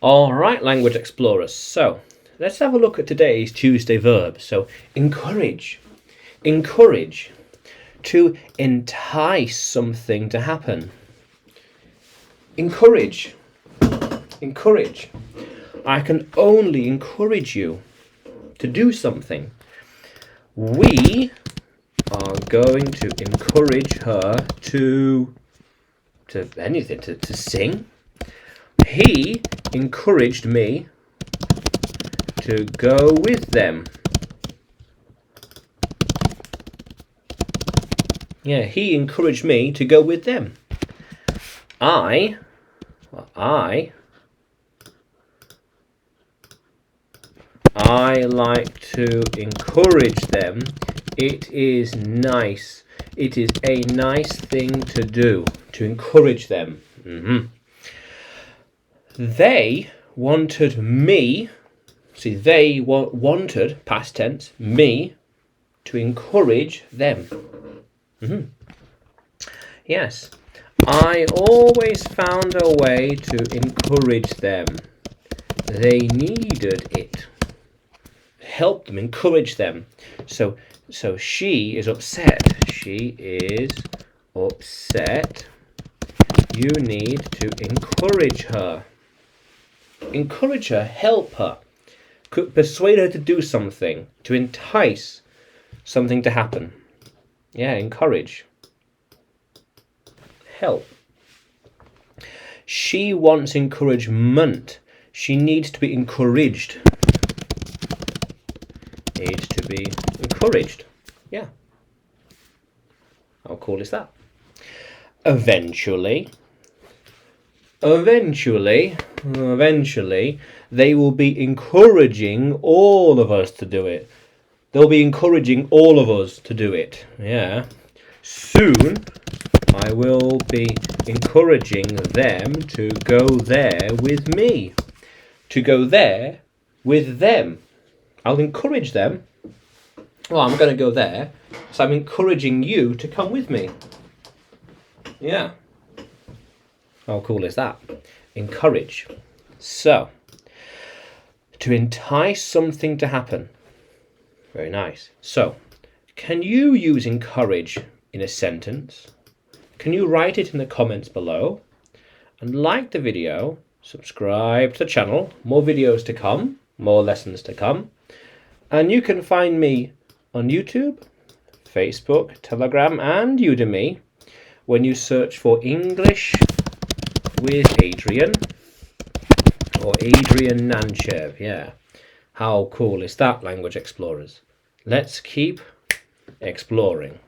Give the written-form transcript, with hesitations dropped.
All right, language explorers. So let's have a look at today's Tuesday verb. So encourage. Encourage. To entice something to happen. Encourage. Encourage. I can only encourage you to do something. We are going to encourage her to anything, to sing. He encouraged me to go with them. Yeah, he encouraged me to go with them. I like to encourage them. It is nice. It is a nice thing to do, to encourage them. They wanted me, see, they wanted, past tense, me, to encourage them. Yes, I always found a way to encourage them. They needed it. Help them, encourage them. So she is upset. She is upset. You need to encourage her. Encourage her, help her. Persuade her to do something, to entice something to happen. Yeah, encourage. Help. She wants encouragement. She needs to be encouraged. Needs to be encouraged. Yeah. How cool is that? Eventually, they will be encouraging all of us to do it. They'll be encouraging all of us to do it. Yeah. Soon, I will be encouraging them to go there with me. To go there with them. I'll encourage them. Well, I'm going to go there, so I'm encouraging you to come with me. Yeah. How cool is that? Encourage. So, to entice something to happen. Very nice. So, can you use encourage in a sentence? Can you write it in the comments below? And like the video, subscribe to the channel. More videos to come, more lessons to come. And you can find me on YouTube, Facebook, Telegram, and Udemy when you search for English with Adrian or Adrian Nanchev. Yeah. How cool is that, language explorers? Let's keep exploring.